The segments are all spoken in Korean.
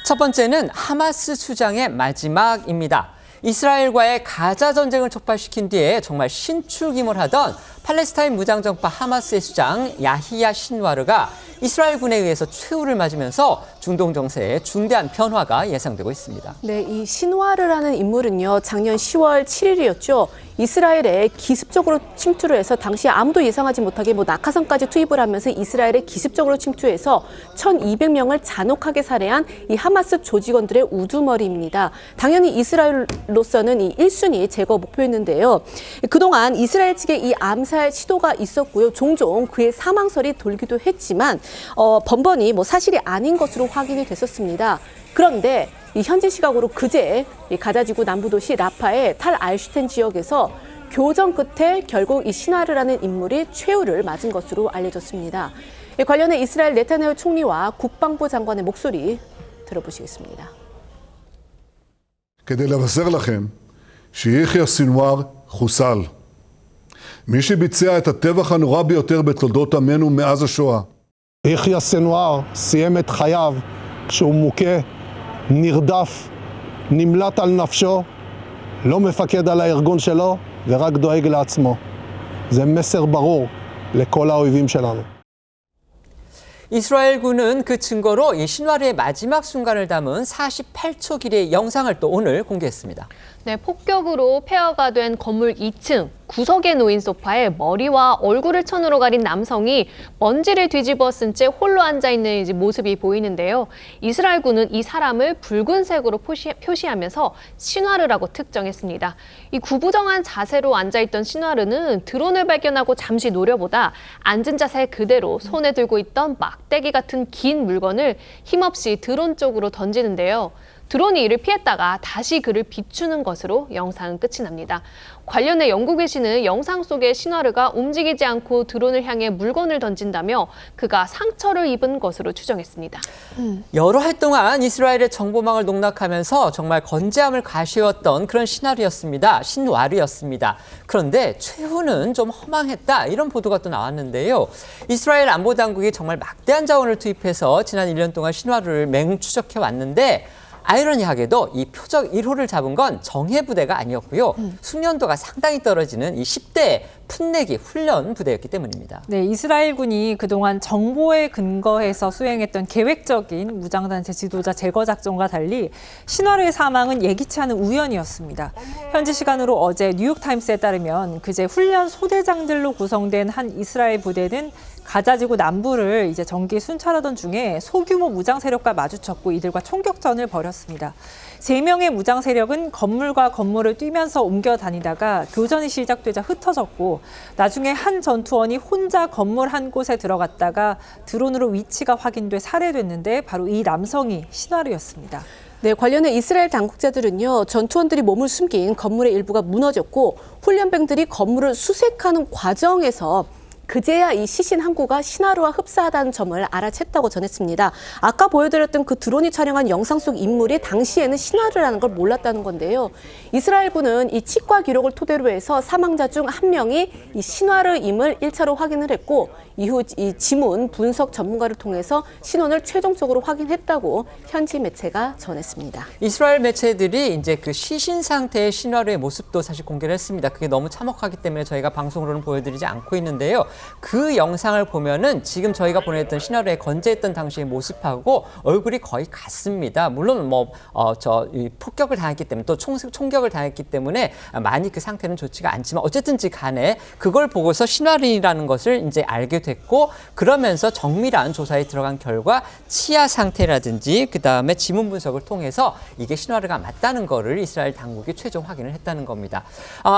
첫 번째는 하마스 수장의 마지막입니다. 이스라엘과의 가자 전쟁을 촉발시킨 뒤에 정말 신출김을 하던 팔레스타인 무장정파 하마스의 수장 야히야 신와르가 이스라엘군에 의해서 최후를 맞으면서 중동 정세에 중대한 변화가 예상되고 있습니다. 네, 이 신와르라는 인물은요, 작년 10월 7일이었죠. 이스라엘에 기습적으로 침투를 해서 당시 아무도 예상하지 못하게 낙하산까지 투입을 하면서 이스라엘에 기습적으로 침투해서 1,200명을 잔혹하게 살해한 이 하마스 조직원들의 우두머리입니다. 당연히 이스라엘로서는 이 1순위 제거 목표였는데요. 그동안 이스라엘 측의 이 암살 시도가 있었고요. 종종 그의 사망설이 돌기도 했지만 번번이 사실이 아닌 것으로 확인이 됐었습니다. 그런데 이 현지 시각으로 그제 이 가자지구 남부도시 라파의 탈 알슈텐 지역에서 교전 끝에 결국 이 신와르라는 인물이 최후를 맞은 것으로 알려졌습니다. 관련해 이스라엘 네타냐후 총리와 국방부 장관의 목소리 들어보시겠습니다. כדי לבשר לכם שיחיא סנוואר חוסל. מי שביצע את הטבח הנורא ביותר בתולדות עמנו מאז השואה. יחיא סנוואר סיים את חייו כשהוא מוכה, נרדף, נמלט על נפשו, לא מפקד על הארגון שלו ורק דואג לעצמו. זה מסר ברור לכל האויבים שלנו. 이스라엘군은 그 증거로 이 신와르의 마지막 순간을 담은 48초 길이의 영상을 또 오늘 공개했습니다. 네, 폭격으로 폐허가 된 건물 2층 구석에 놓인 소파에 머리와 얼굴을 천으로 가린 남성이 먼지를 뒤집어 쓴 채 홀로 앉아있는 모습이 보이는데요. 이스라엘군은 이 사람을 붉은색으로 표시하면서 신와르라고 특정했습니다. 이 구부정한 자세로 앉아있던 신와르는 드론을 발견하고 잠시 노려보다 앉은 자세 그대로 손에 들고 있던 막대기 같은 긴 물건을 힘없이 드론 쪽으로 던지는데요. 드론이 이를 피했다가 다시 그를 비추는 것으로 영상은 끝이 납니다. 관련해 영국의 신은 영상 속의 신와르가 움직이지 않고 드론을 향해 물건을 던진다며 그가 상처를 입은 것으로 추정했습니다. 여러 해 동안 이스라엘의 정보망을 농락하면서 정말 건재함을 가시웠던 그런 신와르였습니다. 그런데 최후는 좀 허망했다 이런 보도가 또 나왔는데요. 이스라엘 안보당국이 정말 막대한 자원을 투입해서 지난 1년 동안 신와르를 맹추적해 왔는데 아이러니하게도 이 표적 1호를 잡은 건 정예부대가 아니었고요. 숙련도가 상당히 떨어지는 이 10대 풋내기 훈련 부대였기 때문입니다. 네, 이스라엘군이 그동안 정보에 근거해서 수행했던 계획적인 무장단체 지도자 제거 작전과 달리 신와르의 사망은 예기치 않은 우연이었습니다. 현지 시간으로 어제 뉴욕타임스에 따르면 그제 훈련 소대장들로 구성된 한 이스라엘 부대는 가자지구 남부를 이제 정기 순찰하던 중에 소규모 무장 세력과 마주쳤고 이들과 총격전을 벌였습니다. 3명의 무장 세력은 건물과 건물을 뛰면서 옮겨 다니다가 교전이 시작되자 흩어졌고 나중에 한 전투원이 혼자 건물 한 곳에 들어갔다가 드론으로 위치가 확인돼 살해됐는데 바로 이 남성이 신와르였습니다. 네, 관련해 이스라엘 당국자들은요, 전투원들이 몸을 숨긴 건물의 일부가 무너졌고 훈련병들이 건물을 수색하는 과정에서 그제야 이 시신 한 구가 신와르와 흡사하다는 점을 알아챘다고 전했습니다. 아까 보여드렸던 그 드론이 촬영한 영상 속 인물이 당시에는 신와르라는 걸 몰랐다는 건데요. 이스라엘군은 이 치과 기록을 토대로 해서 사망자 중 한 명이 이 신와르임을 1차로 확인을 했고 이후 이 지문 분석 전문가를 통해서 신원을 최종적으로 확인했다고 현지 매체가 전했습니다. 이스라엘 매체들이 이제 그 시신 상태의 신와르의 모습도 사실 공개를 했습니다. 그게 너무 참혹하기 때문에 저희가 방송으로는 보여드리지 않고 있는데요. 그 영상을 보면은 지금 저희가 보냈던 신와르의 건재했던 당시의 모습하고 얼굴이 거의 같습니다. 물론 폭격을 당했기 때문에 또 총격을 당했기 때문에 많이 그 상태는 좋지가 않지만 어쨌든지 간에 그걸 보고서 신와르라는 것을 이제 알게 됐고 그러면서 정밀한 조사에 들어간 결과 치아 상태라든지 그다음에 지문 분석을 통해서 이게 신와르가 맞다는 거를 이스라엘 당국이 최종 확인을 했다는 겁니다.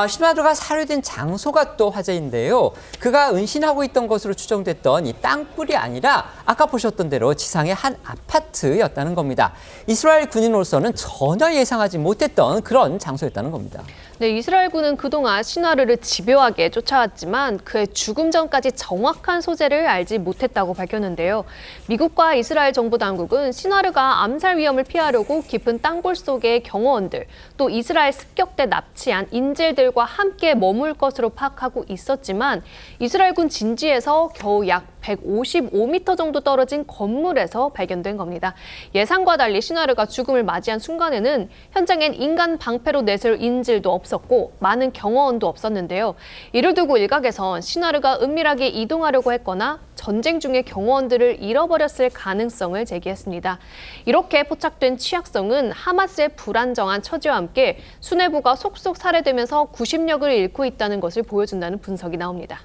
신와르가 살해된 장소가 또 화제인데요. 그가 은신하고 있던 것으로 추정됐던 이 땅굴이 아니라 아까 보셨던 대로 지상의 한 아파트였다는 겁니다. 이스라엘 군인으로서는 전혀 예상하지 못했던 그런 장소였다는 겁니다. 네, 이스라엘군은 그동안 신와르를 집요하게 쫓아왔지만 그의 죽음 전까지 정확한 소재를 알지 못했다고 밝혔는데요. 미국과 이스라엘 정부 당국은 신와르가 암살 위험을 피하려고 깊은 땅굴 속의 경호원들, 또 이스라엘 습격대 납치한 인질들과 함께 머물 것으로 파악하고 있었지만 이스라엘군 진지에서 겨우 약 155m 정도 떨어진 건물에서 발견된 겁니다. 예상과 달리 신화르가 죽음을 맞이한 순간에는 현장엔 인간 방패로 내세울 인질도 없었고 많은 경호원도 없었는데요. 이를 두고 일각에선 신화르가 은밀하게 이동하려고 했거나 전쟁 중에 경호원들을 잃어버렸을 가능성을 제기했습니다. 이렇게 포착된 취약성은 하마스의 불안정한 처지와 함께 수뇌부가 속속 살해되면서 구심력을 잃고 있다는 것을 보여준다는 분석이 나옵니다.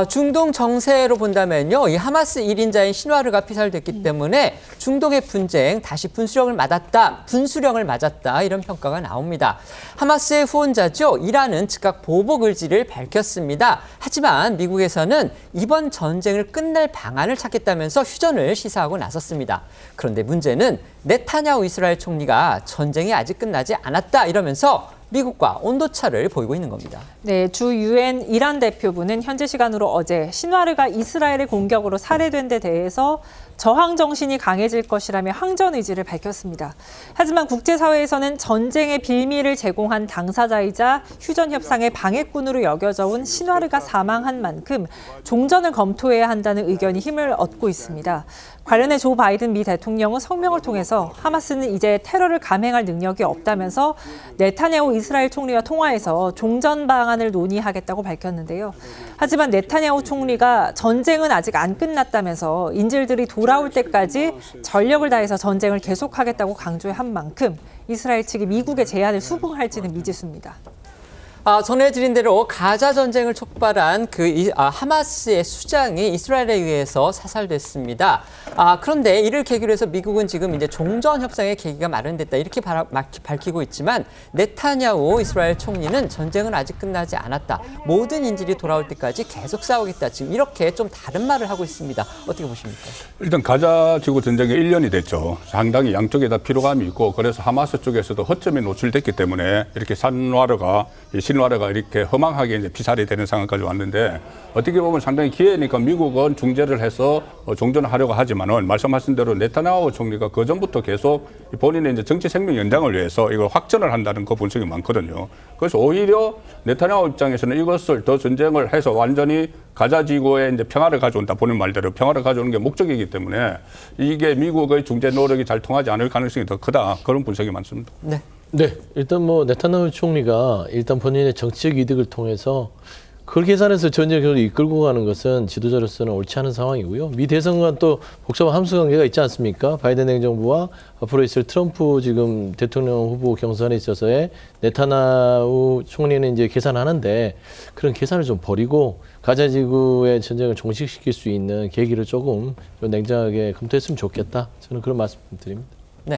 중동 정세로 본다면요, 이 하마스 1인자인 신화르가 피살됐기 때문에 중동의 분쟁 다시 분수령을 맞았다 이런 평가가 나옵니다. 하마스의 후원자죠, 이란은 즉각 보복 의지를 밝혔습니다. 하지만 미국에서는 이번 전쟁을 끝낼 방안을 찾겠다면서 휴전을 시사하고 나섰습니다. 그런데 문제는 네타냐후 이스라엘 총리가 전쟁이 아직 끝나지 않았다 이러면서 미국과 온도차를 보이고 있는 겁니다. 네, 주 유엔 이란 대표부는 현지 시간으로 어제 신화르가 이스라엘의 공격으로 살해된 데 대해서 저항 정신이 강해질 것이라며 항전 의지를 밝혔습니다. 하지만 국제사회에서는 전쟁의 빌미를 제공한 당사자이자 휴전 협상의 방해꾼으로 여겨져 온 신화르가 사망한 만큼 종전을 검토해야 한다는 의견이 힘을 얻고 있습니다. 관련해 조 바이든 미 대통령은 성명을 통해서 하마스는 이제 테러를 감행할 능력이 없다면서 네타냐후 이스라엘 총리와 통화해서 종전 방안을 논의하겠다고 밝혔는데요. 하지만 네타냐후 총리가 전쟁은 아직 안 끝났다면서 인질들이 돌아올 때까지 전력을 다해서 전쟁을 계속하겠다고 강조한 만큼 이스라엘 측이 미국의 제안을 수긍할지는 미지수입니다. 전해드린 대로 가자 전쟁을 촉발한 하마스의 수장이 이스라엘에 의해서 사살됐습니다. 그런데 이를 계기로 해서 미국은 지금 이제 종전 협상의 계기가 마련됐다 이렇게 밝히고 있지만 네타냐후 이스라엘 총리는 전쟁은 아직 끝나지 않았다. 모든 인질이 돌아올 때까지 계속 싸우겠다. 지금 이렇게 좀 다른 말을 하고 있습니다. 어떻게 보십니까? 일단 가자 지구 전쟁이 1년이 됐죠. 상당히 양쪽에 다 피로감이 있고 그래서 하마스 쪽에서도 허점에 노출됐기 때문에 이렇게 신화르가 이렇게 허망하게 이제 피살이 되는 상황까지 왔는데 어떻게 보면 상당히 기회니까 미국은 중재를 해서 종전을 하려고 하지만은 말씀하신 대로 네타냐후 총리가 그 전부터 계속 본인의 이제 정치 생명 연장을 위해서 이걸 확전을 한다는 그 분석이 많거든요. 그래서 오히려 네타냐후 입장에서는 이것을 더 전쟁을 해서 완전히 가자 지구에 이제 평화를 가져온다. 본인 말대로 평화를 가져오는 게 목적이기 때문에 이게 미국의 중재 노력이 잘 통하지 않을 가능성이 더 크다. 그런 분석이 많습니다. 네, 일단 네타냐후 총리가 일단 본인의 정치적 이득을 통해서 그걸 계산해서 전쟁을 이끌고 가는 것은 지도자로서는 옳지 않은 상황이고요. 미 대선과 또 복잡한 함수 관계가 있지 않습니까? 바이든 행정부와 앞으로 있을 트럼프 지금 대통령 후보 경선에 있어서의 네타냐후 총리는 이제 계산하는데 그런 계산을 좀 버리고 가자 지구의 전쟁을 종식시킬 수 있는 계기를 조금 좀 냉정하게 검토했으면 좋겠다. 저는 그런 말씀 드립니다. 네.